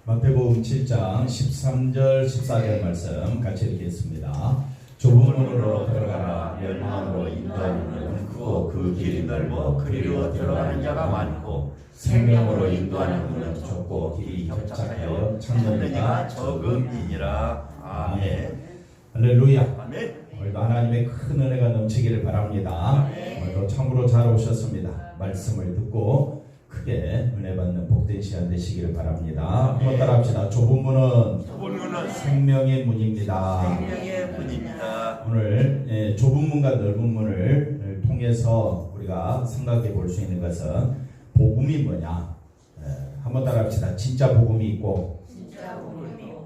마태복음 7장 13절 14절 말씀 같이 읽겠습니다. 좁은 문으로 들어가라. 열방으로 인도하는 크고 그 길이 넓어 그리로 들어가는 자가 많고 생명으로 인도하는 문은 좁고 길이 협착하여 찾는 이가 적음이니라. 아멘. 할렐루야. 아멘. 오늘도 하나님의 큰 은혜가 넘치기를 바랍니다. 오늘도 참으로 잘 오셨습니다. 말씀을 듣고 크게 은혜 받는 복된 시간 되시기를 바랍니다. 한번 따라합시다. 좁은 문은 생명의 문입니다. 생명의 문입니다. 오늘 좁은 문과 넓은 문을 통해서 우리가 생각해 볼 수 있는 것은 복음이 뭐냐. 한번 따라합시다. 진짜 복음이 있고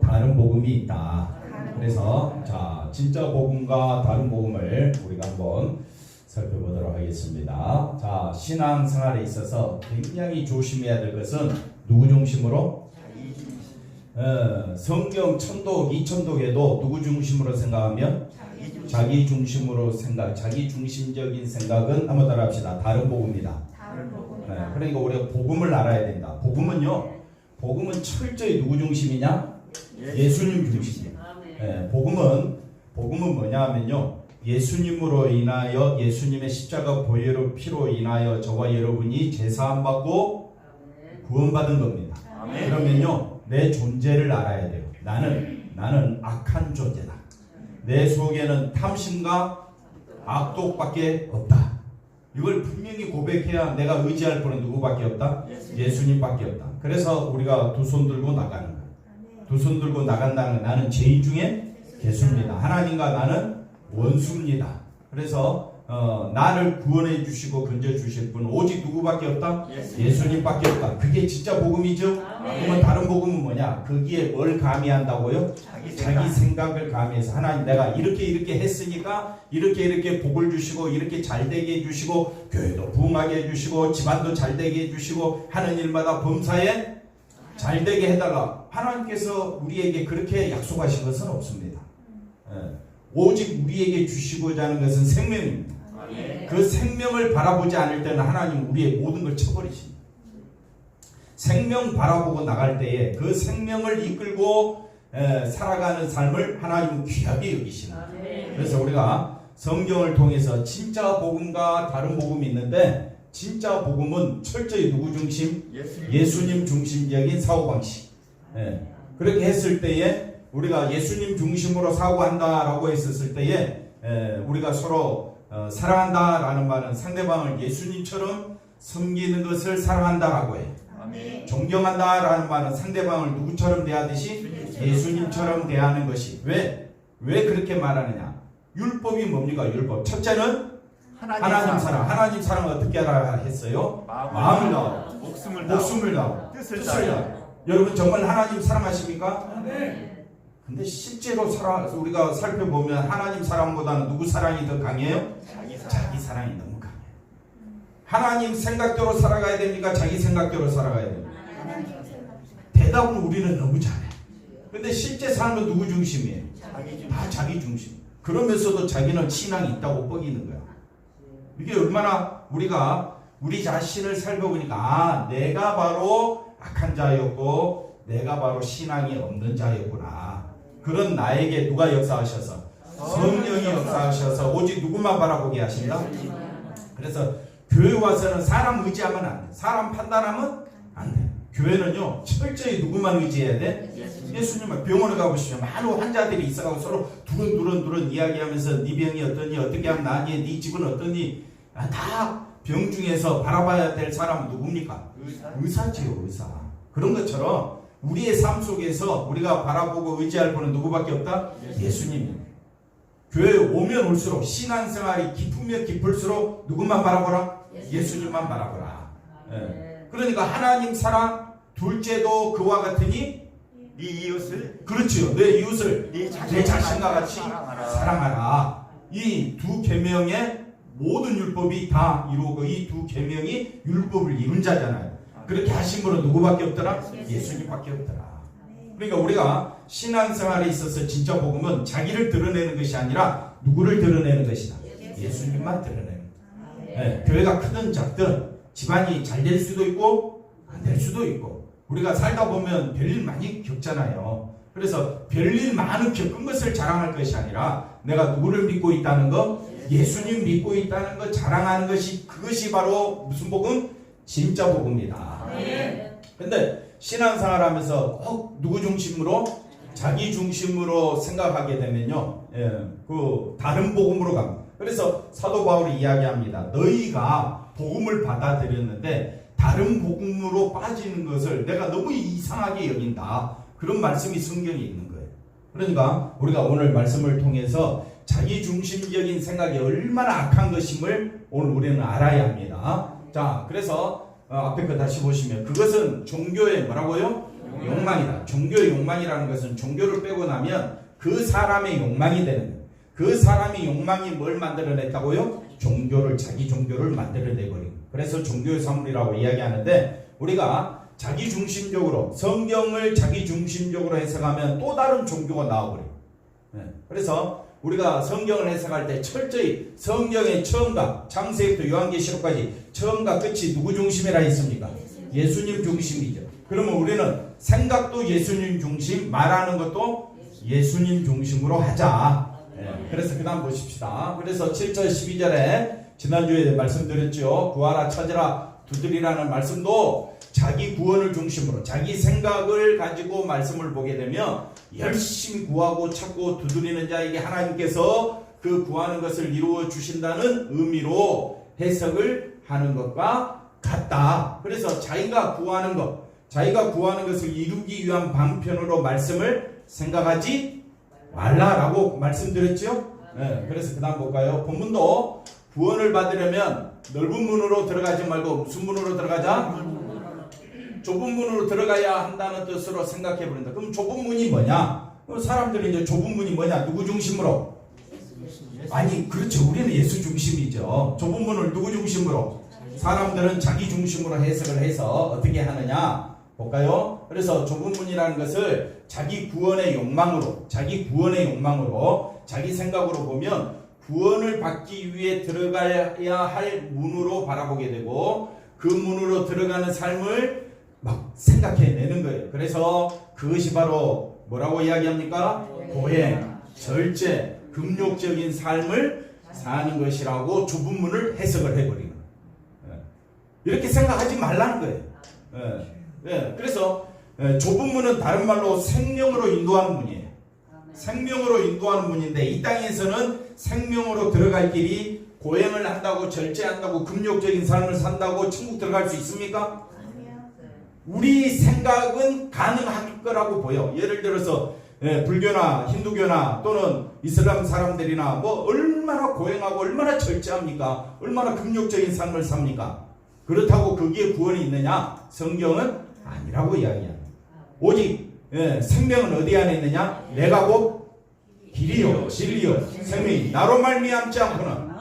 다른 복음이 있다. 그래서 자, 진짜 복음과 다른 복음을 우리가 한번 살펴보도록 하겠습니다. 자, 신앙생활에 있어서 굉장히 조심해야 될 것은 누구 중심으로? 성경 천독, 이천독에도 누구 중심으로 생각하면? 자기 중심으로 생각, 자기 중심적인 생각은 한번 따라합시다. 다른 복음이다. 그러니까 우리가 복음을 알아야 된다. 복음은 철저히 누구 중심이냐? 예수님 중심이야. 복음은 뭐냐 하면요, 예수님으로 인하여 예수님의 십자가 보혈의 피로 인하여 저와 여러분이 제사함 받고 구원받은 겁니다. 그러면요, 내 존재를 알아야 돼요. 나는 악한 존재다. 내 속에는 탐심과 악독밖에 없다. 이걸 분명히 고백해야 내가 의지할 분은 누구밖에 없다? 예수님밖에 없다. 그래서 우리가 두 손 들고 나가는 거예요. 두 손 들고 나간다는 건 나는 죄인 중에 개수입니다. 하나님과 나는 원수입니다. 그래서 나를 구원해 주시고 건져 주실 분은 오직 누구밖에 없다? 예수님밖에 없다. 그게 진짜 복음이죠. 그러면 다른 복음은 뭐냐? 거기에 뭘 가미한다고요? 자기 생각을 가미해서 하나님 내가 이렇게 했으니까 이렇게 복을 주시고 이렇게 잘되게 해주시고 교회도 부흥하게 해주시고 집안도 잘되게 해주시고 하는 일마다 범사에 잘되게 해달라. 하나님께서 우리에게 그렇게 약속하신 것은 없습니다. 오직 우리에게 주시고자 하는 것은 생명입니다. 그 생명을 바라보지 않을 때는 하나님 우리의 모든 걸 쳐버리십니다. 생명 바라보고 나갈 때에 그 생명을 이끌고 살아가는 삶을 하나님은 귀하게 여기십니다. 그래서 우리가 성경을 통해서 진짜 복음과 다른 복음이 있는데, 진짜 복음은 철저히 누구 중심? 예수님 중심적인 사고방식. 그렇게 했을 때에 우리가 예수님 중심으로 사고한다라고 했었을 때에 우리가 서로 사랑한다라는 말은 상대방을 예수님처럼 섬기는 것을 사랑한다라고 해요. 존경한다라는 말은 상대방을 누구처럼 대하듯이 예수님처럼 대하는 것이. 왜 그렇게 말하느냐? 율법이 뭡니까? 율법. 첫째는 하나님 사랑. 하나님 사랑을 어떻게 하라 했어요? 마음을 다하고 목숨을 다하고 뜻을 다하고. 여러분 정말 하나님 사랑하십니까? 근데 실제로 우리가 살펴보면 하나님 사랑보다는 누구 사랑이 더 강해요? 자기 사랑이 너무 강해요. 하나님 생각대로 살아가야 됩니까? 자기 생각대로 살아가야 됩니까? 대답은 우리는 너무 잘해. 근데 실제 삶은 누구 중심이에요? 다 자기 중심. 그러면서도 자기는 신앙이 있다고 뻐기는 거야. 이게 얼마나 우리가 우리 자신을 살펴보니까 내가 바로 악한 자였고 내가 바로 신앙이 없는 자였구나. 그런 나에게 누가 역사하셔서? 성령이 역사하셔서 오직 누구만 바라보게 하신다? 그래서 교회 와서는 사람 의지하면 안 돼. 사람 판단하면 안 돼. 교회는요 철저히 누구만 의지해야 돼? 예수님만. 병원에 가보시면 많은 환자들이 있어가고 서로 두런두런 이야기하면서 네 병이 어떠니, 어떻게 하면 나니, 네 집은 어떠니. 다 병 중에서 바라봐야 될 사람은 누굽니까? 의사지요, 의사. 그런 것처럼 우리의 삶 속에서 우리가 바라보고 의지할 분은 누구밖에 없다? 예수님. 교회에 오면 올수록 신앙생활이 깊으면 깊을수록 누구만 바라보라? 예수님만 바라보라. 그러니까 하나님 사랑, 둘째도 그와 같으니 네 이웃을, 그렇지요, 내 이웃을 내 자신과 같이 사랑하라. 이 두 계명의 모든 율법이 다 이루고 이 두 계명이 율법을 이룬 자잖아요. 그렇게 하신 분은 누구밖에 없더라? 예수님밖에 없더라. 그러니까 우리가 신앙생활에 있어서 진짜 복음은 자기를 드러내는 것이 아니라 누구를 드러내는 것이다? 예수님만 드러내는 거다. 교회가 크든 작든 집안이 잘 될 수도 있고 안 될 수도 있고 우리가 살다 보면 별일 많이 겪잖아요. 그래서 별일 많은 겪은 것을 자랑할 것이 아니라 내가 누구를 믿고 있다는 것, 예수님 믿고 있다는 것 자랑하는 것이, 그것이 바로 무슨 복음? 진짜 복음이다. 근데 신앙생활 하면서 꼭 누구 중심으로? 자기 중심으로 생각하게 되면요, 그 다른 복음으로 갑니다. 그래서 사도 바울이 이야기합니다. 너희가 복음을 받아들였는데 다른 복음으로 빠지는 것을 내가 너무 이상하게 여긴다. 그런 말씀이 성경에 있는 거예요. 그러니까 우리가 오늘 말씀을 통해서 자기 중심적인 생각이 얼마나 악한 것임을 오늘 우리는 알아야 합니다. 자, 그래서 앞에 거 다시 보시면 그것은 종교의 뭐라고요? 욕망이다. 종교의 욕망이라는 것은 종교를 빼고 나면 그 사람의 욕망이 되는 거예요. 그 사람의 욕망이 뭘 만들어냈다고요? 종교를, 자기 종교를 만들어내버린 거예요. 그래서 종교의 사물이라고 이야기하는데, 우리가 자기 중심적으로 성경을 자기 중심적으로 해석하면 또 다른 종교가 나와버려요. 그래서 우리가 성경을 해석할 때 철저히 성경의 처음과 창세기부터 요한계시록까지 처음과 끝이 누구 중심이라 했습니까? 예수님 중심이죠. 그러면 우리는 생각도 예수님 중심, 말하는 것도 예수님 중심으로 하자. 그래서 그 다음 보십시다. 그래서 7절 12절에 지난주에 말씀드렸죠. 구하라 찾으라 두드리라는 말씀도 자기 구원을 중심으로 자기 생각을 가지고 말씀을 보게 되면 열심히 구하고 찾고 두드리는 자에게 하나님께서 그 구하는 것을 이루어 주신다는 의미로 해석을 하는 것과 같다. 그래서 자기가 구하는 것을 이루기 위한 방편으로 말씀을 생각하지 말라라고 말씀드렸죠. 그래서 그 다음 볼까요? 본문도 구원을 받으려면 넓은 문으로 들어가지 말고 무슨 문으로 들어가자? 좁은 문으로 들어가야 한다는 뜻으로 생각해 버린다. 그럼 좁은 문이 뭐냐? 사람들이 이제 좁은 문이 뭐냐? 누구 중심으로? 아니, 그렇죠. 우리는 예수 중심이죠. 좁은 문을 누구 중심으로? 사람들은 자기 중심으로 해석을 해서 어떻게 하느냐? 볼까요? 그래서 좁은 문이라는 것을 자기 구원의 욕망으로, 자기 생각으로 보면 구원을 받기 위해 들어가야 할 문으로 바라보게 되고, 그 문으로 들어가는 삶을 막 생각해내는 거예요. 그래서 그것이 바로 뭐라고 이야기합니까? 고행, 절제, 금욕적인 삶을 사는 것이라고 좁은 문을 해석을 해버리는 거예요. 이렇게 생각하지 말라는 거예요. 그래서 좁은 문은 다른 말로 생명으로 인도하는 문이에요. 생명으로 인도하는 문인데, 이 땅에서는 생명으로 들어갈 길이 고행을 한다고, 절제한다고, 금욕적인 삶을 산다고 천국 들어갈 수 있습니까? 우리 생각은 가능할 거라고 보여. 예를 들어서 불교나 힌두교나 또는 이슬람 사람들이나 뭐 얼마나 고행하고 얼마나 절제합니까? 얼마나 금욕적인 삶을 삽니까? 그렇다고 거기에 구원이 있느냐? 성경은 아니라고 이야기합니다. 오직 생명은 어디 안에 있느냐? 내가 곧 길이요 진리요 생명이 나로 말미암지 않고는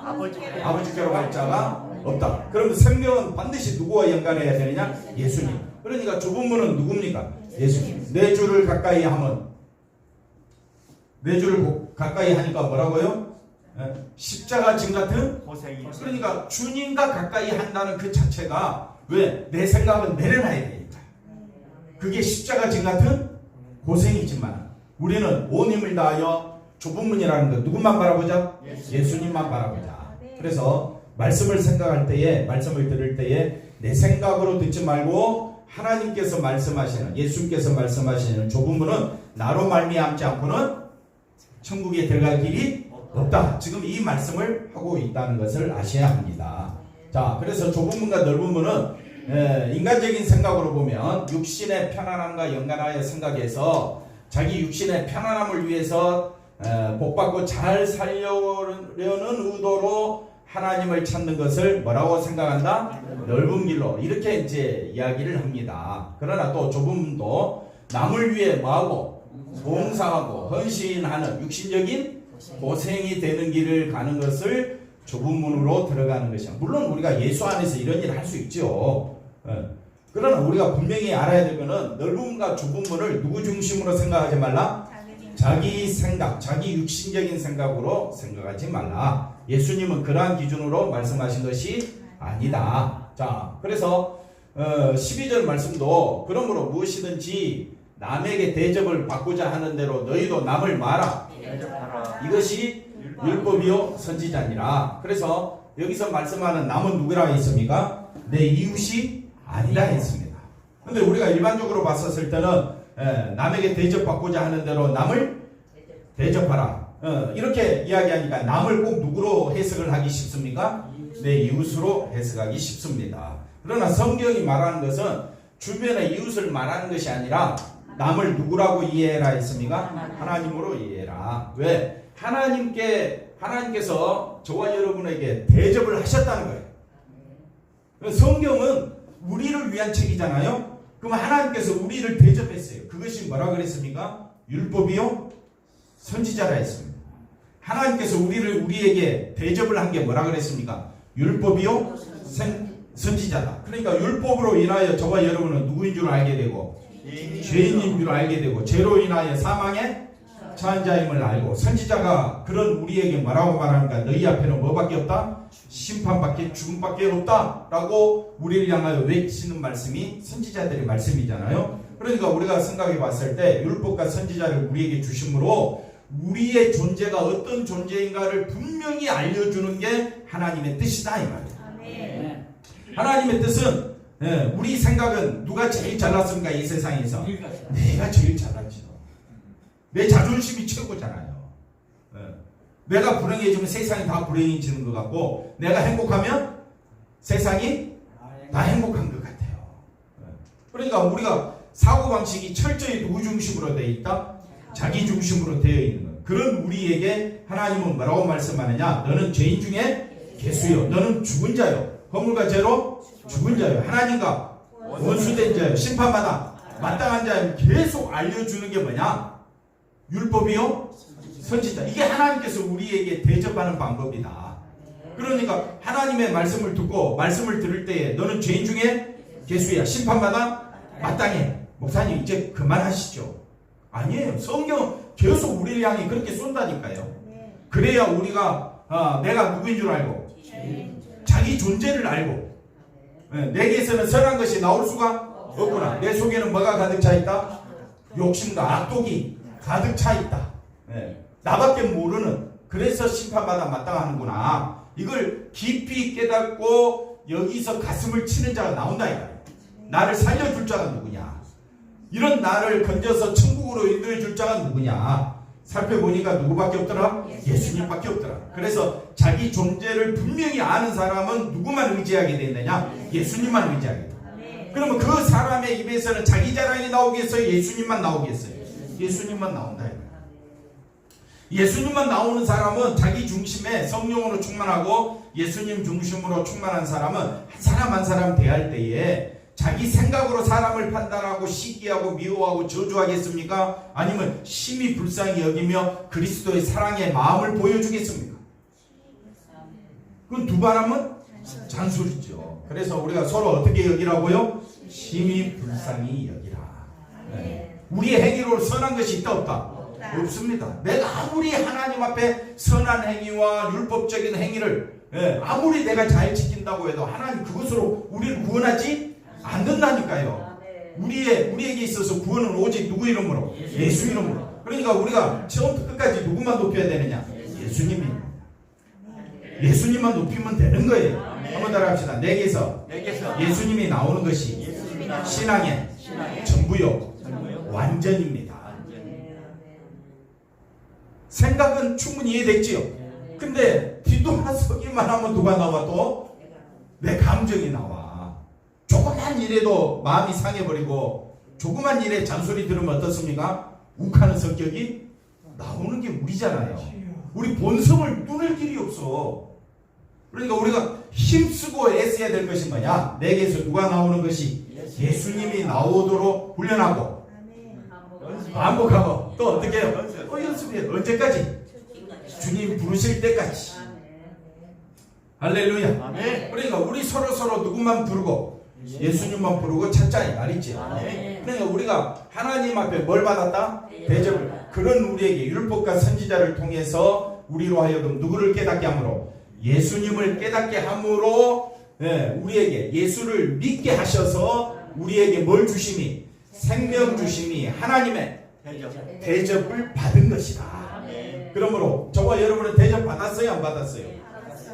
아버지께로 갈 자가 없다. 그러면 생명은 반드시 누구와 연관해야 되느냐? 예수님. 그러니까 좁은 문은 누굽니까? 예수님. 내 주를 가까이 하면, 내 주를 가까이 하니까 뭐라고요? 십자가 진 같은 고생이. 그러니까 주님과 가까이 한다는 그 자체가, 왜? 내 생각은 내려놔야 되니까. 그게 십자가 진 같은 고생이지만 우리는 온 힘을 다하여 좁은 문이라는 거 누구만 바라보자? 예수님만 바라보자. 그래서 말씀을 생각할 때에, 말씀을 들을 때에 내 생각으로 듣지 말고 하나님께서 말씀하시는, 예수님께서 말씀하시는 좁은 문은 나로 말미암지 않고는 천국에 들어갈 길이 없다. 지금 이 말씀을 하고 있다는 것을 아셔야 합니다. 자, 그래서 좁은 문과 넓은 문은 인간적인 생각으로 보면 육신의 편안함과 연관하여 생각해서 자기 육신의 편안함을 위해서 복받고 잘 살려는 의도로 하나님을 찾는 것을 뭐라고 생각한다? 넓은 길로. 이렇게 이제 이야기를 합니다. 그러나 또 좁은 문도 남을 위해 뭐하고? 봉사하고 헌신하는 육신적인 고생이 되는 길을 가는 것을 좁은 문으로 들어가는 것이야. 물론 우리가 예수 안에서 이런 일을 할 수 있죠. 그러나 우리가 분명히 알아야 될 것은 넓은 문과 좁은 문을 누구 중심으로 생각하지 말라? 자기 생각, 자기 육신적인 생각으로 생각하지 말라. 예수님은 그러한 기준으로 말씀하신 것이 아니다. 자, 그래서 12절 말씀도 그러므로 무엇이든지 남에게 대접을 받고자 하는 대로 너희도 남을 말아. 대접하라. 이것이 율법이요 선지자니라. 그래서 여기서 말씀하는 남은 누구라 했습니까? 내 이웃이 아니라 했습니다. 근데 우리가 일반적으로 봤었을 때는 남에게 대접받고자 하는 대로 남을 대접하라. 이렇게 이야기하니까 남을 꼭 누구로 해석을 하기 쉽습니까? 내 이웃으로 해석하기 쉽습니다. 그러나 성경이 말하는 것은 주변의 이웃을 말하는 것이 아니라 남을 누구라고 이해해라 했습니까? 하나님으로 이해해라. 왜? 하나님께서 저와 여러분에게 대접을 하셨다는 거예요. 성경은 우리를 위한 책이잖아요. 그럼 하나님께서 우리를 대접했어요. 그것이 뭐라 그랬습니까? 율법이요 선지자라 했습니다. 하나님께서 우리에게 대접을 한 게 뭐라 그랬습니까? 율법이요 선지자다. 그러니까 율법으로 인하여 저와 여러분은 누구인 줄 알게 되고 죄인인 줄 알게 되고 죄로 인하여 사망에 처한 자임을 알고 선지자가 그런 우리에게 뭐라고 말합니까? 너희 앞에는 뭐밖에 없다? 심판밖에 죽음밖에 없다 라고 우리를 향하여 외치는 말씀이 선지자들의 말씀이잖아요. 그러니까 우리가 생각해 봤을 때 율법과 선지자를 우리에게 주심으로 우리의 존재가 어떤 존재인가를 분명히 알려주는 게 하나님의 뜻이다 이 말이에요. 하나님의 뜻은 우리 생각은 누가 제일 잘났습니까? 이 세상에서 내가 제일 잘났지. 내 자존심이 최고잖아요. 내가 불행해지면 세상이 다 불행해지는 것 같고 내가 행복하면 세상이 다 행복한 것 같아요. 그러니까 우리가 사고방식이 철저히 누구 중심으로 되어 있다? 자기 중심으로 되어 있는 것. 그런 우리에게 하나님은 뭐라고 말씀하느냐? 너는 죄인 중에 개수요. 너는 죽은 자요. 허물과 죄로 죽은 자요. 하나님과 원수된 자요. 심판받아 마땅한 자요. 계속 알려주는 게 뭐냐? 율법이요 선지자. 이게 하나님께서 우리에게 대접하는 방법이다. 그러니까 하나님의 말씀을 듣고 말씀을 들을 때에 너는 죄인 중에 개수야. 심판받아 마땅해. 목사님 이제 그만하시죠. 아니에요. 성경 계속 우리를 향해 그렇게 쏜다니까요. 그래야 우리가 내가 누구인 줄 알고 자기 존재를 알고 내게서는 선한 것이 나올 수가 없구나. 내 속에는 뭐가 가득 차 있다? 욕심과 악독이 가득 차 있다. 나밖에 모르는. 그래서 심판받아 마땅하는구나. 이걸 깊이 깨닫고 여기서 가슴을 치는 자가 나온다 이거예요. 나를 살려줄 자가 누구냐? 이런 나를 건져서 천국으로 인도해줄 자가 누구냐? 살펴보니까 누구밖에 없더라? 예수님밖에 없더라. 그래서 자기 존재를 분명히 아는 사람은 누구만 의지하게 되느냐? 예수님만 의지하게 돼. 그러면 그 사람의 입에서는 자기 자랑이 나오겠어요? 예수님만 나오겠어요? 예수님만 나온다. 예수님만 나오는 사람은 자기 중심에 성령으로 충만하고 예수님 중심으로 충만한 사람은 한 사람 한 사람 대할 때에 자기 생각으로 사람을 판단하고 시기하고 미워하고 저주하겠습니까? 아니면 심히 불쌍히 여기며 그리스도의 사랑의 마음을 보여주겠습니까? 그건 두 사람은 잔소리죠. 그래서 우리가 서로 어떻게 여기라고요? 심히 불쌍히 여기라. 우리의 행위로 선한 것이 있다 없다? 없습니다. 내가 아무리 하나님 앞에 선한 행위와 율법적인 행위를 아무리 내가 잘 지킨다고 해도 하나님 그것으로 우리를 구원하지 않는다니까요. 우리에게 있어서 구원은 오직 누구 이름으로? 예수 이름으로. 그러니까 우리가 처음부터 끝까지 누구만 높여야 되느냐? 예수님입니다. 예수님만 높이면 되는 거예요. 한번 따라합시다. 내게서 예수님이 나오는 것이 신앙의 전부요 완전입니다. 생각은 충분히 이해됐지요. 근데 뒤돌아서기만 하면 누가 나와? 또 내 감정이 나와. 조그만 일에도 마음이 상해버리고 조그만 일에 잔소리 들으면 어떻습니까? 욱하는 성격이 나오는 게 우리잖아요. 우리 본성을 뚫을 길이 없어. 그러니까 우리가 힘쓰고 애써야 될 것이 뭐냐? 내게서 누가 나오는 것이 예수님이 나오도록 훈련하고 반복하고 또 어떻게 해요? 또 연습해요. 언제까지? 주님 부르실 때까지. 할렐루야. 아멘. 그러니까 우리 서로 누구만 부르고 예수님만 부르고 찾자 이 말이지. 그러니까 우리가 하나님 앞에 뭘 받았다? 대접을. 그런 우리에게 율법과 선지자를 통해서 우리로 하여금 누구를 깨닫게 함으로? 예수님을 깨닫게 함으로 우리에게 예수를 믿게 하셔서 우리에게 뭘 주심이? 생명 주심이 하나님의 대접을 받은 것이다. 그러므로 저와 여러분은 대접 받았어요? 안 받았어요?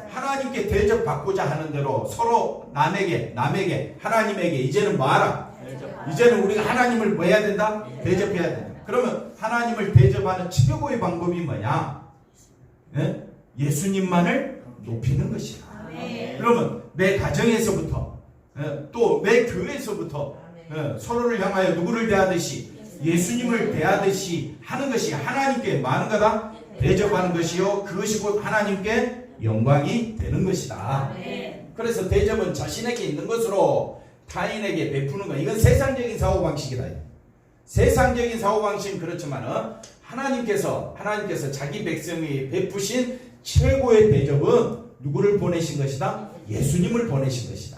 하나님께 대접 받고자 하는 대로 서로 남에게 하나님에게 이제는 뭐하라? 이제는 우리가 하나님을 뭐 해야 된다? 대접해야 된다. 그러면 하나님을 대접하는 최고의 방법이 뭐냐? 예수님만을 높이는 것이다. 그러면 내 가정에서부터 또 내 교회에서부터 서로를 향하여 누구를 대하듯이 예수님을 대하듯이 하는 것이 하나님께 많은 거다 대접하는 것이요 그것이 곧 하나님께 영광이 되는 것이다. 그래서 대접은 자신에게 있는 것으로 타인에게 베푸는 것. 이건 세상적인 사고방식이다. 세상적인 사고방식은 그렇지만 하나님께서 자기 백성이 베푸신 최고의 대접은 누구를 보내신 것이다? 예수님을 보내신 것이다.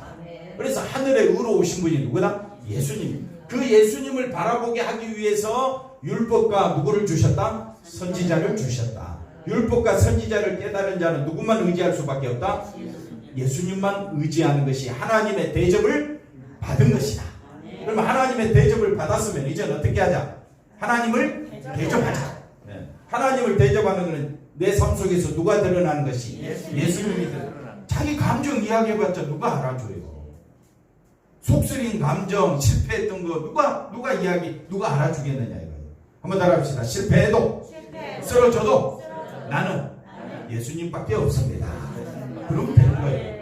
그래서 하늘에 의로 오신 분이 누구다? 예수님. 그 예수님을 바라보게 하기 위해서 율법과 누구를 주셨다? 선지자를 주셨다. 율법과 선지자를 깨달은 자는 누구만 의지할 수밖에 없다? 예수님만 의지하는 것이 하나님의 대접을 받은 것이다. 그러면 하나님의 대접을 받았으면 이제는 어떻게 하자? 하나님을 대접하자. 하나님을 대접하는 것은 내 삶 속에서 누가 드러나는 것이? 예수님이 드러나는. 자기 감정 이야기해봤자 누가 알아줘요? 속쓰린 감정, 실패했던 거 누가 알아주겠느냐 이거예요. 한번 따라합시다. 실패해도 쓰러져도 나는 예수님밖에 없습니다. 그러면 되는 거예요.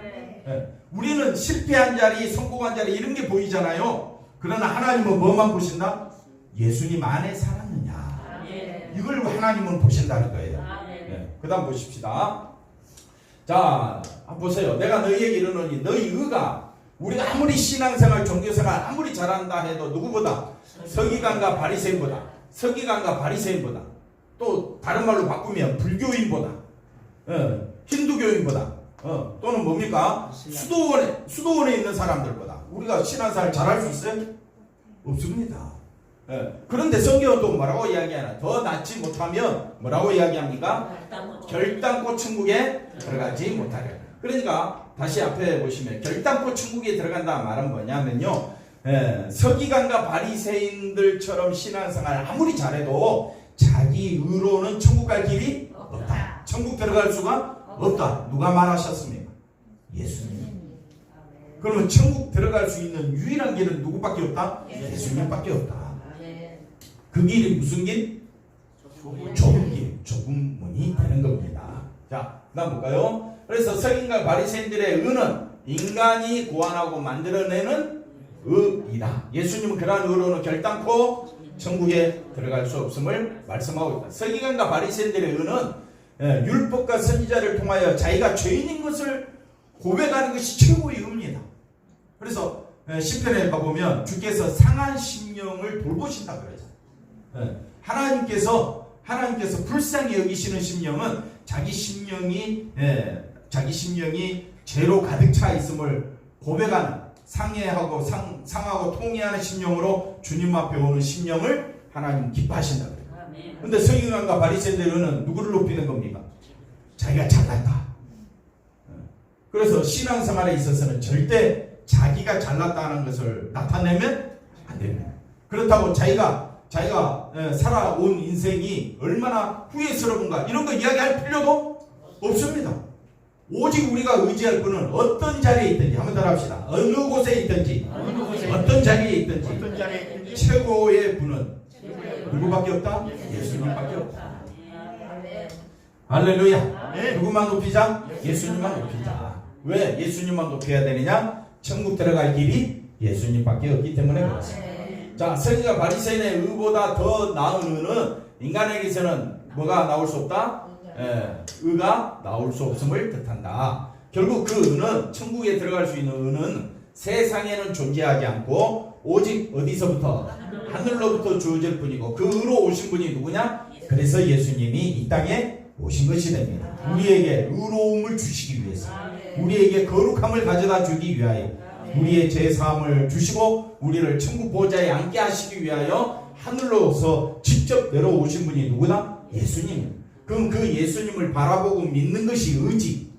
우리는 실패한 자리, 성공한 자리 이런 게 보이잖아요. 그러나 하나님은 뭐만 보신다? 예수님 안에 살았느냐. 이걸 하나님은 보신다는 거예요. 그 다음 보십시다. 자, 한번 보세요. 내가 너희에게 이르노니 너희 의가 우리가 아무리 신앙생활, 종교생활 아무리 잘한다 해도 누구보다? 서기관과 바리새인보다 또 다른 말로 바꾸면 불교인보다 힌두교인보다 또는 뭡니까? 수도원에 있는 사람들보다 우리가 신앙생활 잘할 수 있어요? 없습니다. 그런데 성경은 또 뭐라고 이야기하나? 더 낫지 못하면 뭐라고 이야기합니까? 결단코 천국에 들어가지 못하리라. 그러니까 다시 앞에 보시면 결단코 천국에 들어간다 말은 뭐냐면요, 서기관과 바리새인들처럼 신앙생활 아무리 잘해도 자기 의로는 천국 갈 길이 없다. 천국 들어갈 수가 없다. 누가 말하셨습니까? 예수님. 그러면 천국 들어갈 수 있는 유일한 길은 누구밖에 없다? 예수님밖에 없다. 그 길이 무슨 길? 좁은 길, 좁은 문이 되는 겁니다. 자, 그 다음 볼까요? 그래서 서기관과 바리새인들의 의는 인간이 고안하고 만들어내는 의이다. 예수님은 그러한 의로는 결단코 천국에 들어갈 수 없음을 말씀하고 있다. 서기관과 바리새인들의 의는 율법과 선지자를 통하여 자기가 죄인인 것을 고백하는 것이 최고의 의입니다. 그래서 시편에 가보면 주께서 상한 심령을 돌보신다 그러잖아요. 하나님께서 불쌍히 여기시는 심령은 자기 심령이 죄로 가득 차 있음을 고백하는 상해하고 상하고 통해하는 심령으로 주님 앞에 오는 심령을 하나님 기뻐하신다 그래요. 그런데 서기관과 바리새인들은 누구를 높이는 겁니까? 자기가 잘났다. 그래서 신앙생활에 있어서는 절대 자기가 잘났다는 것을 나타내면 안 됩니다. 그렇다고 자기가 살아온 인생이 얼마나 후회스러운가 이런 거 이야기할 필요도 없습니다. 오직 우리가 의지할 분은 어떤 자리에 있든지 한번 따라합시다. 어느 곳에 있든지 어떤 자리에 있든지 최고의 분은 누구밖에 없다? 예수님밖에 없다. 할렐루야. 누구만 높이자? 예수님만 높이자. 왜 예수님만 높여야 되느냐? 천국 들어갈 길이 예수님밖에 없기 때문에 그렇습니다. 자, 서기관과 바리새인의 의보다 더 나은 의는 인간에게서는 뭐가 나올 수 없다? 의가 나올 수 없음을 뜻한다. 결국 그 의는, 천국에 들어갈 수 있는 의는 세상에는 존재하지 않고 오직 어디서부터? 하늘로부터 주어질 뿐이고 그 의로 오신 분이 누구냐? 그래서 예수님이 이 땅에 오신 것이 됩니다. 우리에게 의로움을 주시기 위해서, 우리에게 거룩함을 가져다 주기 위하여, 우리의 죄사함을 주시고 우리를 천국 보좌에 앉게 하시기 위하여 하늘로서 직접 내려오신 분이 누구다? 예수님. 그럼 그 예수님을 바라보고 믿는 것이 의지,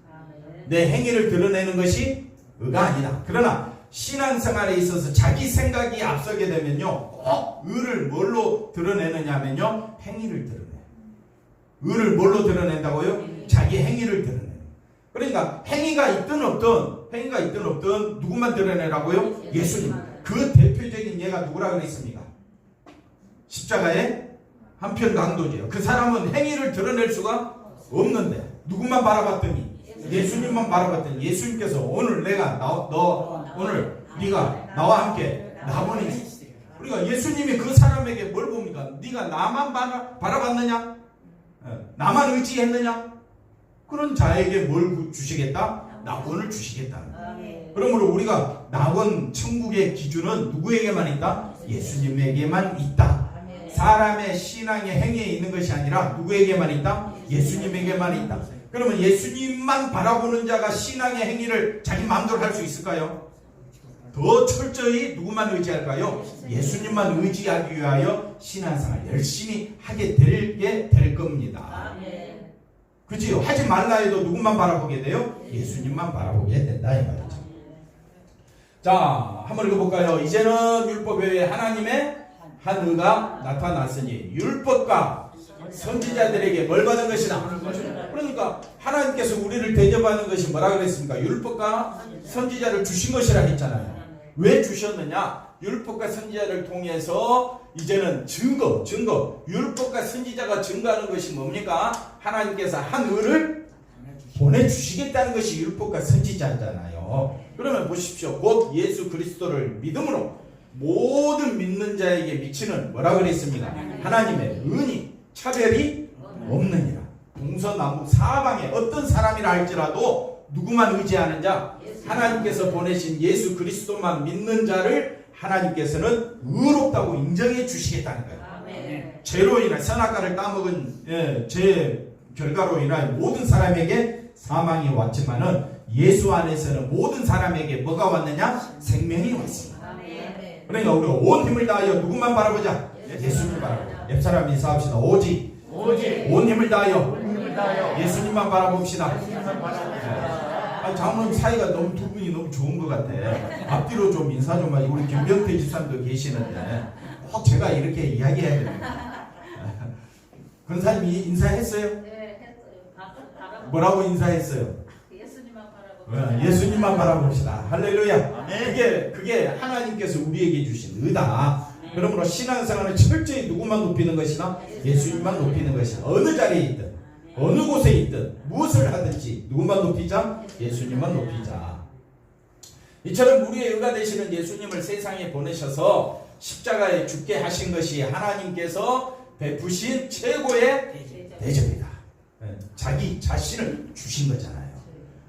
내 행위를 드러내는 것이 의가 아니다. 그러나 신앙생활에 있어서 자기 생각이 앞서게 되면요, 꼭 의를 뭘로 드러내느냐면요, 행위를 드러내요. 의를 뭘로 드러낸다고요? 자기 행위를 드러내요. 그러니까 행위가 있든 없든 누구만 드러내라고요? 예수님. 그 대표적인 예가 누구라 그랬습니까? 십자가의 한편 강도지요. 그 사람은 행위를 드러낼 수가 없는데 누구만 바라봤더니 예수님만 바라봤더니 예수님께서 오늘 오늘 네가 나와 함께 나보니. 그러니까 예수님이 그 사람에게 뭘 봅니까? 네가 나만 바라봤느냐? 나만 의지했느냐? 그런 자에게 뭘 주시겠다? 낙원을 주시겠다. 그러므로 우리가 낙원 천국의 기준은 누구에게만 있다? 예수님에게만 있다. 사람의 신앙의 행위에 있는 것이 아니라 누구에게만 있다? 예수님에게만 있다. 그러면 예수님만 바라보는 자가 신앙의 행위를 자기 마음대로 할 수 있을까요? 더 철저히 누구만 의지할까요? 예수님만 의지하기 위하여 신앙생활 열심히 하게 될 겁니다. 그지요? 하지 말라 해도 누구만 바라보게 돼요? 예수님만 바라보게 된다 이 말이죠. 자, 한번 읽어볼까요? 이제는 율법 외에 하나님의 한 의가 나타났으니 율법과 선지자들에게 뭘 받은 것이다? 그러니까 하나님께서 우리를 대접하는 것이 뭐라 그랬습니까? 율법과 선지자를 주신 것이라 했잖아요. 왜 주셨느냐? 율법과 선지자를 통해서 이제는 증거, 율법과 선지자가 증거하는 것이 뭡니까? 하나님께서 한 의를 보내주시겠다는 것이 율법과 선지자잖아요. 그러면 보십시오. 곧 예수 그리스도를 믿음으로 모든 믿는 자에게 미치는 뭐라 그랬습니까? 하나님의 은이 차별이 없느니라. 동서남북 사방에 어떤 사람이라 할지라도 누구만 의지하는 자, 하나님께서 보내신 예수 그리스도만 믿는 자를 하나님께서는 의롭다고 인정해 주시겠다는 거예요. 죄로 인해 선악과를 따먹은 죄 결과로 인하여 모든 사람에게 사망이 왔지만은 예수 안에서는 모든 사람에게 뭐가 왔느냐? 생명이 왔습니다. 그러니까 우리가 온 힘을 다하여 누구만 바라보자? 예수님 바라보자. 옆 사람 인사합시다. 오직 온 힘을 다하여 예수님만 바라봅시다. 장로님 사이가 두 분이 너무 좋은 것 같아. 앞뒤로 좀 인사 좀 하지. 우리 김병태 집사님도 계시는데 꼭 제가 이렇게 이야기해야 됩니다. 권사님이 인사했어요? 네, 했어요. 뭐라고 인사했어요? 예수님만 바라봅시다. 할렐루야. 그게 하나님께서 우리에게 주신 의다. 그러므로 신앙생활은 철저히 누구만 높이는 것이나 예수님만 높이는 것이나 어느 자리에 있든 어느 곳에 있든 무엇을 하든지 누구만 높이자? 예수님만 높이자. 이처럼 우리의 의가 되시는 예수님을 세상에 보내셔서 십자가에 죽게 하신 것이 하나님께서 베푸신 최고의 대접이다. 자기 자신을 주신 거잖아요.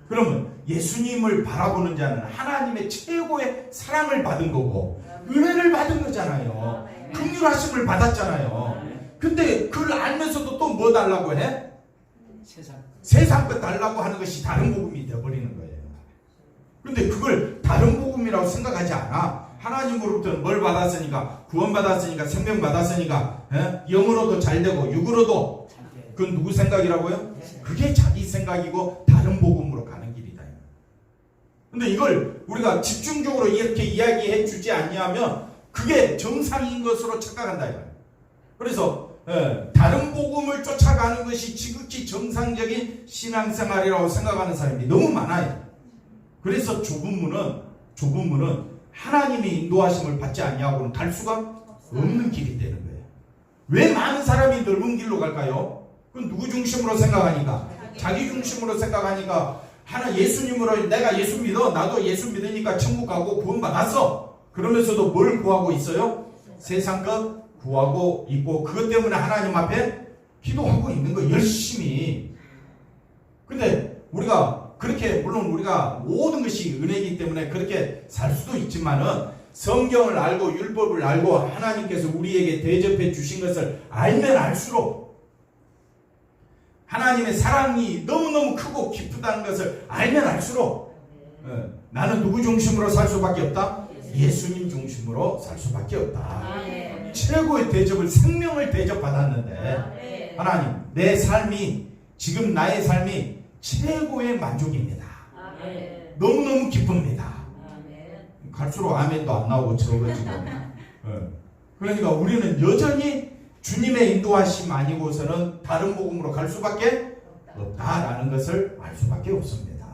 그러면 예수님을 바라보는 자는 하나님의 최고의 사랑을 받은 거고 은혜를 받은 거잖아요. 긍휼하심을 받았잖아요. 근데 그걸 알면서도 또 뭐 달라고 해? 세상 것 달라고 하는 것이 다른 복음이 되어버리는 거예요. 근데 그걸 다른 복음이라고 생각하지 않아. 하나님으로부터 뭘 받았으니까? 구원받았으니까, 생명 받았으니까, 영으로도 잘되고 육으로도. 그건 누구 생각이라고요? 그게 자기 생각이고 다른 복음으로 가는 길이다. 근데 이걸 우리가 집중적으로 이렇게 이야기해 주지 않냐면 그게 정상인 것으로 착각한다. 그래서 다른 복음을 쫓아가는 것이 지극히 정상적인 신앙생활이라고 생각하는 사람이 너무 많아요. 그래서 좁은 문은 하나님의 인도하심을 받지 않냐고는 갈 수가 없는 길이 되는 거예요. 왜 많은 사람이 넓은 길로 갈까요? 그건 누구 중심으로 생각하니까? 자기 중심으로 생각하니까 하나 예수님으로 내가 예수 믿어. 나도 예수 믿으니까 천국 가고 구원 받았어. 그러면서도 뭘 구하고 있어요? 세상 것 구하고 있고 그것 때문에 하나님 앞에 기도하고 있는 거 열심히. 근데 우리가 그렇게 물론 우리가 모든 것이 은혜이기 때문에 그렇게 살 수도 있지만은 성경을 알고 율법을 알고 하나님께서 우리에게 대접해 주신 것을 알면 알수록 하나님의 사랑이 너무너무 크고 깊다는 것을 알면 알수록 나는 누구 중심으로 살 수밖에 없다? 예수님 중심으로 살 수밖에 없다. 최고의 대접을 생명을 대접받았는데 하나님 내 삶이 지금 나의 삶이 최고의 만족입니다. 너무너무 기쁩니다. 아멘. 갈수록 아멘도 안 나오고 적어지고. 그러니까 우리는 여전히 주님의 인도하심 아니고서는 다른 복음으로 갈 수밖에 없다라는 것을 알 수밖에 없습니다.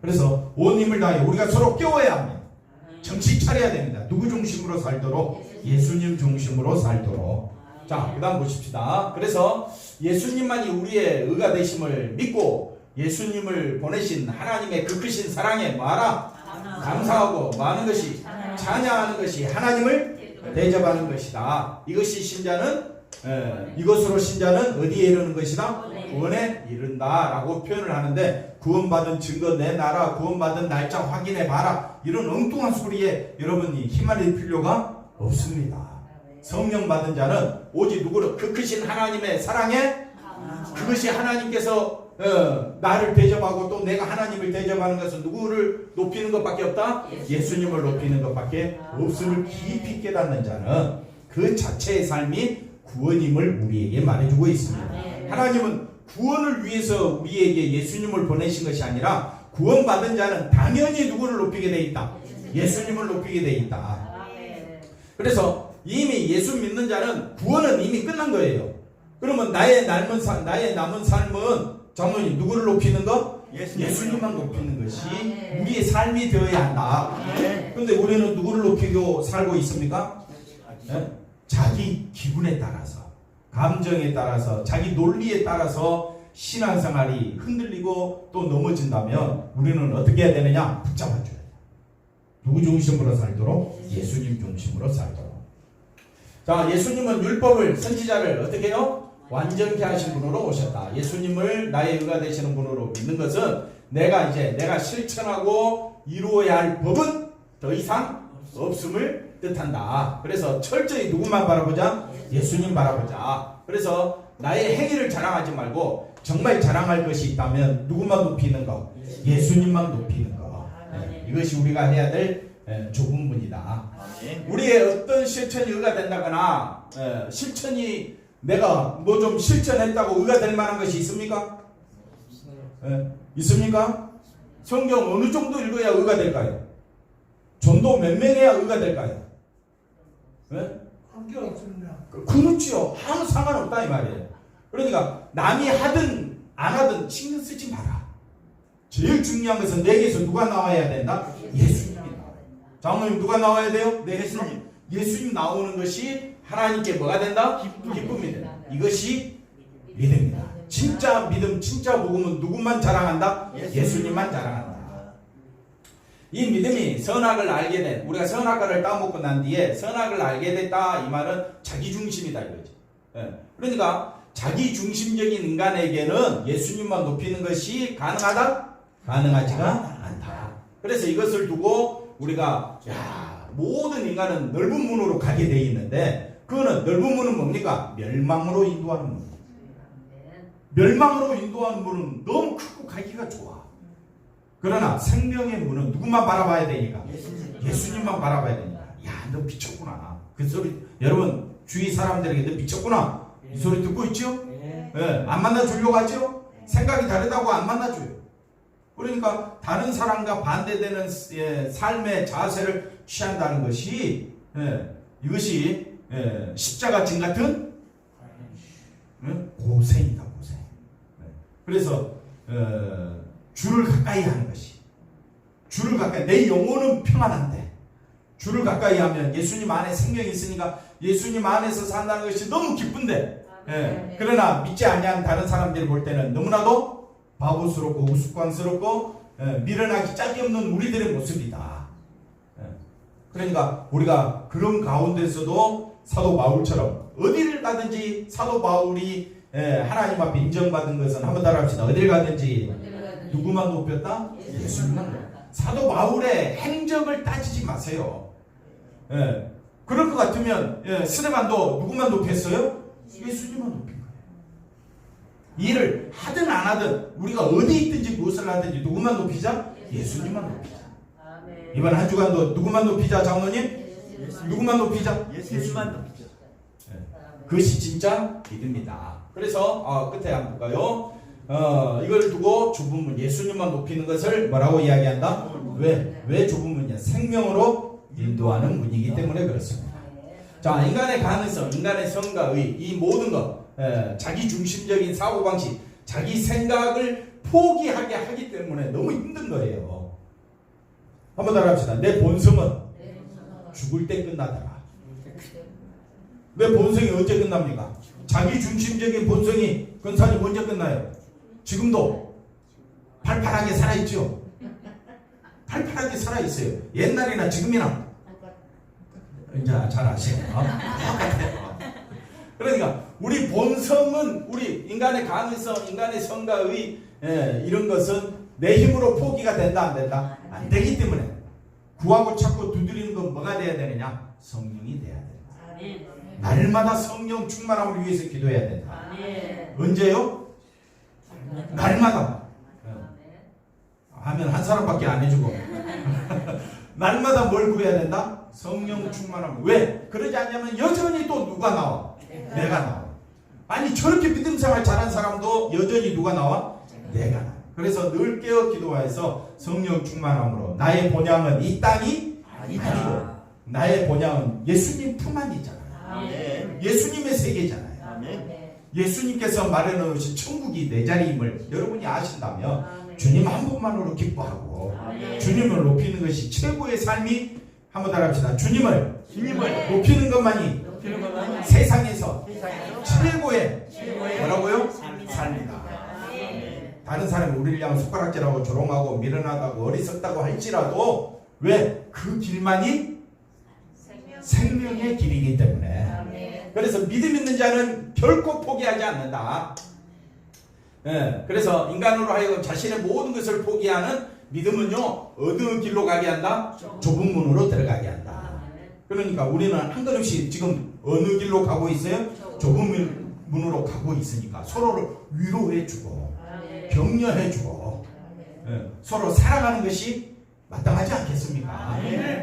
그래서 온 힘을 다해 우리가 서로 깨워야 합니다. 정신 차려야 됩니다. 누구 중심으로 살도록? 예수님 중심으로 살도록. 자, 그 다음 보십시다. 그래서 예수님만이 우리의 의가 되심을 믿고 예수님을 보내신 하나님의 그 크신 사랑에 뭐하라? 감사하고 많은 것이 찬양하는 것이 하나님을 대접하는 것이다. 이것이 신자는 이것으로 신자는 어디에 이르는 것이다? 구원에 이른다라고 표현을 하는데, 구원받은 증거 내놔라, 구원받은 날짜 확인해 봐라, 이런 엉뚱한 소리에 여러분이 힘을 필요가 없습니다. 성령 받은 자는 오직 누구를? 그 크신 하나님의 사랑에, 그것이 하나님께서 나를 대접하고 또 내가 하나님을 대접하는 것은 누구를 높이는 것밖에 없다? 예수님을 높이는 것밖에 없음을 깊이 깨닫는 자는 그 자체의 삶이 구원임을 우리에게 말해주고 있습니다. 하나님은 구원을 위해서 우리에게 예수님을 보내신 것이 아니라 구원받은 자는 당연히 누구를 높이게 돼 있다? 예수님을 높이게 돼 있다. 그래서 이미 예수 믿는 자는 구원은 이미 끝난 거예요. 그러면 나의 남은 삶은 장로님 누구를 높이는 것? 예수님만 높이는 것이 우리의 삶이 되어야 한다. 그런데 우리는 누구를 높이고 살고 있습니까? 자기 기분에 따라서, 감정에 따라서, 자기 논리에 따라서 신앙생활이 흔들리고 또 넘어진다면 우리는 어떻게 해야 되느냐? 붙잡아줘야 돼. 누구 중심으로 살도록? 예수님 중심으로 살도록. 자, 예수님은 율법을, 선지자를 어떻게 해요? 완전케 하신 분으로 오셨다. 예수님을 나의 의가 되시는 분으로 믿는 것은 내가 실천하고 이루어야 할 법은 더 이상 없음을 뜻한다. 그래서 철저히 누구만 바라보자? 예수님 바라보자. 그래서 나의 행위를 자랑하지 말고 정말 자랑할 것이 있다면 누구만 높이는 거? 예수님만 높이는 거. 이것이 우리가 해야 될 좁은 문이다. 우리의 어떤 실천이 의가 된다거나 실천이 내가 뭐 좀 실천했다고 의가 될 만한 것이 있습니까? 있습니까? 성경 어느 정도 읽어야 의가 될까요? 전도 몇 명 해야 의가 될까요? 관계없습니다. 그렇지요. 아무 상관없다 이 말이에요. 그러니까 남이 하든 안 하든 신경 쓰지 마라. 제일 중요한 것은 내게서 누가 나와야 된다? 예수님이 나와야 된다. 장로님 누가 나와야 돼요? 내 예수님 나오는 것이 하나님께 뭐가 된다? 기쁨이 된다. 이것이 믿음이다. 진짜 믿음, 진짜 복음은 누구만 자랑한다? 예수님만 자랑한다. 이 믿음이 선악을 알게 된, 우리가 선악과를 따먹고 난 뒤에 선악을 알게 됐다, 이 말은 자기중심이다 이거지. 그러니까 자기중심적인 인간에게는 예수님만 높이는 것이 가능하다? 가능하지가 않다. 그래서 이것을 두고 우리가 모든 인간은 넓은 문으로 가게 되어 있는데, 그거는 넓은 문은 뭡니까? 멸망으로 인도하는 문. 멸망으로 인도하는 문은 너무 크고 가기가 좋아. 그러나 생명의 문은 누구만 바라봐야 되니까? 예수님만 바라봐야 되니까. 야, 너 미쳤구나. 그 소리, 여러분 주위 사람들에게 너 미쳤구나, 이 소리 듣고 있죠? 안 만나주려고 하죠? 생각이 다르다고 안 만나줘요. 그러니까 다른 사람과 반대되는 삶의 자세를 취한다는 것이 이것이 십자가 진 같은 고생이다, 고생. 그래서 주를 가까이 하는 것이, 주를 가까이, 내 영혼은 평안한데 주를 가까이 하면 예수님 안에 생명이 있으니까 예수님 안에서 산다는 것이 너무 기쁜데, 그러나 믿지 아니하는 다른 사람들이 볼 때는 너무나도 바보스럽고 우스꽝스럽고 미련하기 짝이 없는 우리들의 모습이다. 그러니까 우리가 그런 가운데서도 사도 바울처럼 어디를 가든지, 사도 바울이 하나님 앞에 인정받은 것은 한번 따라합시다. 어디를 가든지 누구만 높였다? 예수님만 높였다. 사도 바울의 행적을 따지지 마세요. 그럴 것 같으면 스데반도 누구만 높였어요? 예수님만 높인 거예요. 일을 하든 안 하든 우리가 어디 있든지 무엇을 하든지 누구만 높이자? 예수님만 높이자. 이번 한 주간도 누구만 높이자, 장로님? 누구만 높이자? 예수님만 높이자. 그것이 진짜 믿음이다. 그래서 끝에 한번 볼까요? 이걸 두고 좁은 문, 예수님만 높이는 것을 뭐라고 이야기한다? 왜 좁은 문이냐? 생명으로 인도하는 문이기 때문에 그렇습니다. 자, 인간의 가능성, 인간의 성과의 이 모든 것, 자기 중심적인 사고방식, 자기 생각을 포기하게 하기 때문에 너무 힘든 거예요. 한번 따라 합시다. 내 본성은 죽을 때 끝나더라. 내 본성이 언제 끝납니까? 자기 중심적인 본성이 근사님 언제 끝나요? 지금도 팔팔하게 살아있죠. 팔팔하게 살아있어요. 옛날이나 지금이나 이제 잘 아시네요. 똑같아요. 그러니까 우리 본성은 우리 인간의 가능성, 인간의 성과의 이런 것은 내 힘으로 포기가 된다 안 된다? 안 되기 때문에 구하고 찾고 두드리는 건 뭐가 돼야 되느냐? 성령이 돼야 된다. 날마다 성령 충만함을 위해서 기도해야 된다. 언제요? 날마다. 하면 한 사람밖에 안 해주고 날마다 뭘 구해야 된다? 성령 충만함. 왜? 그러지 않냐면 여전히 또 누가 나와? 내가 나와. 아니 저렇게 믿음 생활 잘한 사람도 여전히 누가 나와? 내가 나와. 그래서 늘 깨어 기도하여서 성령 충만함으로 나의 본향은 이 땅이 아니고 나의 본향은 예수님 품 안이잖아요. 예수님의 세계잖아요. 예수님께서 마련해 놓으신 천국이 내 자리임을 여러분이 아신다면 주님 한 분만으로 기뻐하고 주님을 높이는 것이 최고의 삶이 한번 따라합시다. 주님을 높이는 것만이 세상에서 최고의 뭐라고요? 삶이다. 다른 사람이 우리를 향해 손가락질하고 조롱하고 미련하다고 어리석다고 할지라도 왜? 그 길만이 생명의 길이기 때문에. 그래서 믿음 있는 자는 결코 포기하지 않는다. 그래서 인간으로 하여금 자신의 모든 것을 포기하는 믿음은요, 어느 길로 가게 한다? 좁은 문으로 들어가게 한다. 그러니까 우리는 한 걸음씩 지금 어느 길로 가고 있어요? 좁은 문으로 가고 있으니까 서로를 위로해주고 격려해주고 서로 사랑하는 것이 마땅하지 않겠습니까?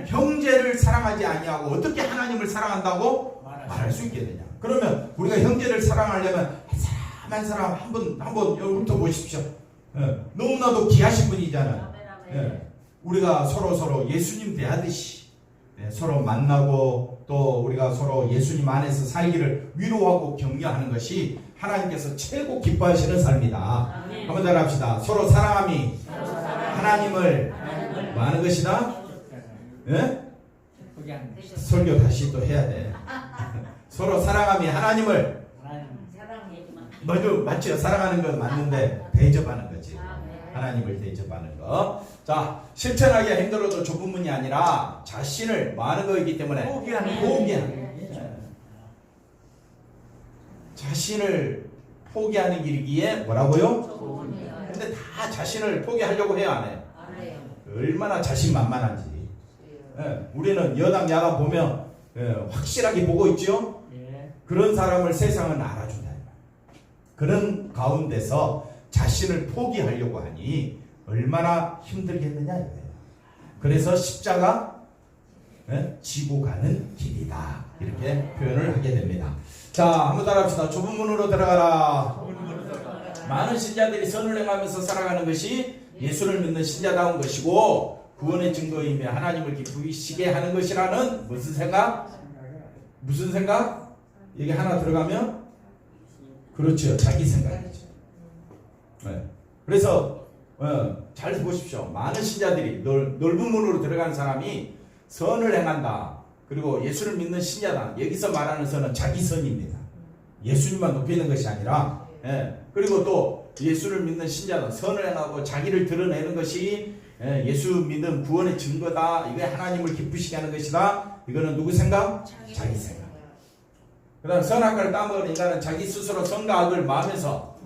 형제를 사랑하지 아니하고 어떻게 하나님을 사랑한다고 말할 수 있게 되냐? 그러면 우리가 형제를 사랑하려면 한 사람 한번 여러분부터 보십시오. 너무나도 귀하신 분이잖아요. 우리가 서로 예수님 대하듯이 서로 만나고 또 우리가 서로 예수님 안에서 살기를 위로하고 격려하는 것이 하나님께서 최고 기뻐하시는 삶이다. 한번 더 합시다. 서로 사랑함이 하나님을 뭐 하는 것이다? 설교 다시 또 해야 돼. 서로 사랑함이 하나님을 맞죠? 사랑하는 건 맞는데 대접하는 거지. 하나님을 대접하는 거. 자, 실천하기가 힘들어도 좁은 문이 아니라 자신을 뭐 하는 거이기 때문에 포기하는. 자신을 포기하는 길이기에 뭐라고요? 근데 다 자신을 포기하려고 해요, 안 해요? 얼마나 자신만만한지. 우리는 여당 야당 보면 확실하게 보고 있죠? 그런 사람을 세상은 알아준다. 그런 가운데서 자신을 포기하려고 하니 얼마나 힘들겠느냐 이거예요. 그래서 십자가 지고 가는 길이다. 이렇게 표현을 하게 됩니다. 자, 한번 따라합시다. 좁은 문으로 들어가라. 많은 신자들이 선을 행하면서 살아가는 것이 예수를 믿는 신자다운 것이고 구원의 증거이며 하나님을 기쁘시게 하는 것이라는 무슨 생각? 무슨 생각? 이게 하나 들어가면 그렇죠. 자기 생각이죠. 그래서 잘 보십시오. 많은 신자들이 넓은 문으로 들어가는 사람이 선을 행한다. 그리고 예수를 믿는 신자다. 여기서 말하는 선은 자기 선입니다. 예수님만 높이는 것이 아니라 그리고 또 예수를 믿는 신자는 선을 행하고 자기를 드러내는 것이 예수 믿음 구원의 증거다. 이게 하나님을 기쁘시게 하는 것이다. 이거는 누구 생각? 자기 생각. 그 다음 선악과를 따먹은 인간은 자기 스스로 선과 악을 마음에서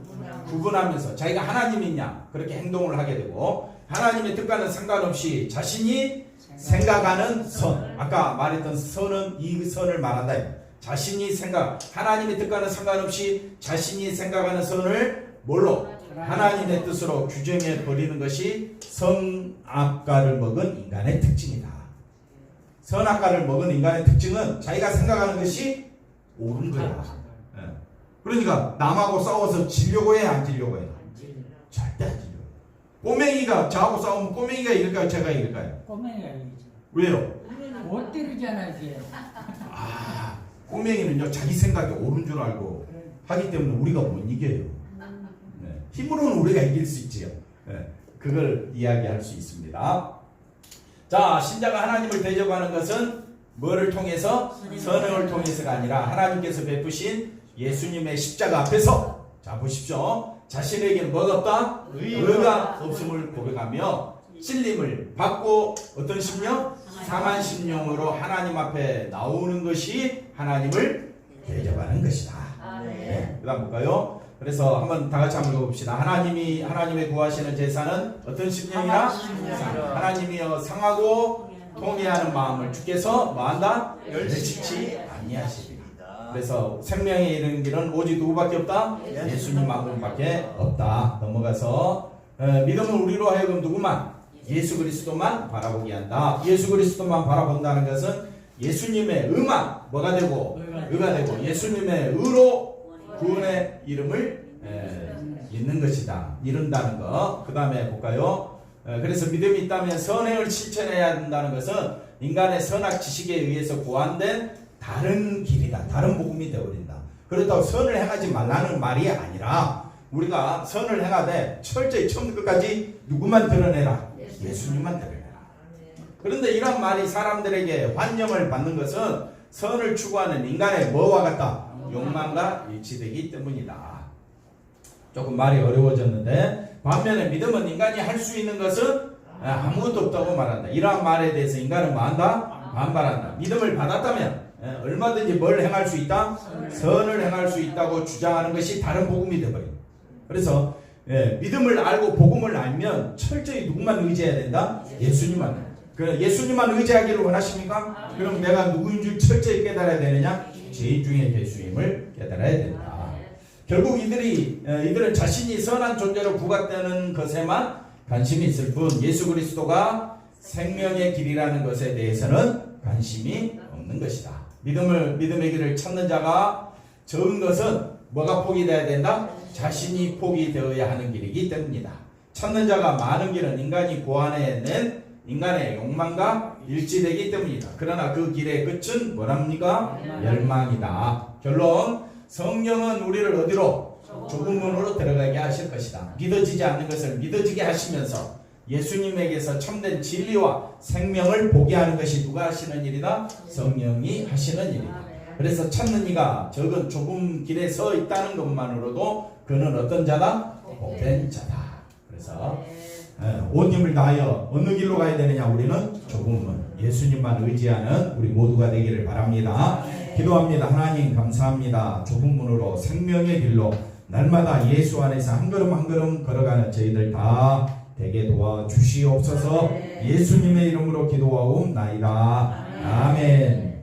구분하면서 자기가 하나님이냐 그렇게 행동을 하게 되고 하나님의 뜻과는 상관없이 자신이 생각하는 선, 아까 말했던 선은 이 선을 말한다. 자신이 생각, 하나님의 뜻과는 상관없이 자신이 생각하는 선을 뭘로? 하나님의 뜻으로 규정해 버리는 것이 선악과를 먹은 인간의 특징이다. 선악과를 먹은 인간의 특징은 자기가 생각하는 것이 옳은 거야. 그러니까 남하고 싸워서 지려고 해, 안 지려고 해? 절대 안 지죠. 꼬맹이가 저하고 싸우면 꼬맹이가 이길까요? 제가 이길까요? 꼬맹이가 이기죠. 왜요? 못 때리잖아요, 걔. 아, 꼬맹이는요 자기 생각이 옳은 줄 알고 하기 때문에 우리가 못 이겨요. 네. 힘으로는 우리가 이길 수 있지요. 네. 그걸 이야기할 수 있습니다. 자, 신자가 하나님을 대접하는 것은 뭐를 통해서? 선행을 통해서가 아니라 하나님께서 베푸신 예수님의 십자가 앞에서, 자 보십시오. 자신에게는 뭐가 없다? 의가 없음을 고백하며 찔림을 받고 어떤 심령? 상한 심령으로 하나님 앞에 나오는 것이 하나님을 대접하는 것이다. 네. 그 다음 볼까요? 그래서 한번 다 같이 한번 읽어봅시다. 하나님의 구하시는 제사는 어떤 심령이라? 하나님이여 상하고 통회하는 마음을 주께서 뭐한다? 열지치 아니하시리라. 그래서 생명에 이르는 길은 오직 누구밖에 없다? 예수님 한 분밖에 없다. 넘어가서 믿음은 우리로 하여금 누구만? 예수 그리스도만 바라보게 한다. 예수 그리스도만 바라본다는 것은 예수님의 의만 뭐가 되고? 의가 되고 예수님의 의로 구원의 이름을 잇는 것이다. 이룬다는 것. 그 다음에 볼까요? 그래서 믿음이 있다면 선행을 실천해야 한다는 것은 인간의 선악 지식에 의해서 고안된 다른 길이다. 다른 복음이 되어버린다. 그렇다고 선을 행하지 말라는 말이 아니라 우리가 선을 행하되 철저히 처음부터 끝까지 누구만 드러내라? 예수님만 드러내라. 그런데 이런 말이 사람들에게 환영을 받는 것은 선을 추구하는 인간의 뭐와 같다? 욕망과 일치되기 때문이다. 조금 말이 어려워졌는데 반면에 믿음은 인간이 할 수 있는 것은 아무것도 없다고 말한다. 이러한 말에 대해서 인간은 뭐한다? 반발한다. 믿음을 받았다면 얼마든지 뭘 행할 수 있다? 선을 행할 수 있다고 주장하는 것이 다른 복음이 되어버린다. 그래서 믿음을 알고 복음을 알면 철저히 누구만 의지해야 된다? 예수님만. 예수님만 의지하기를 원하십니까? 그럼 내가 누구인 줄 철저히 깨달아야 되느냐? 죄인 중에 예수님을 깨달아야 된다. 결국 이들은 자신이 선한 존재로 부각되는 것에만 관심이 있을 뿐 예수 그리스도가 생명의 길이라는 것에 대해서는 관심이 없는 것이다. 믿음의 길을 찾는 자가 적은 것은 뭐가 포기되어야 된다? 자신이 포기되어야 하는 길이기 때문이다. 찾는 자가 많은 길은 인간이 고안해낸 인간의 욕망과 일치되기 때문이다. 그러나 그 길의 끝은 뭐랍니까? 멸망이다. 결론, 성령은 우리를 어디로? 좁은 문으로 들어가게 하실 것이다. 믿어지지 않는 것을 믿어지게 하시면서 예수님에게서 참된 진리와 생명을 보게 하는 것이 누가 하시는 일이다? 성령이 하시는 일이다. 그래서 찾는 이가 적은 좁은 길에 서 있다는 것만으로도 그는 어떤 자다? 복된 자다. 그래서 온 힘을 다하여 어느 길로 가야 되느냐? 우리는 좁은 문, 예수님만 의지하는 우리 모두가 되기를 바랍니다. 기도합니다. 하나님 감사합니다. 좁은 문으로 생명의 길로 날마다 예수 안에서 한 걸음 한 걸음 걸어가는 저희들 다 되게 도와주시옵소서. 예수님의 이름으로 기도하옵나이다. 아멘.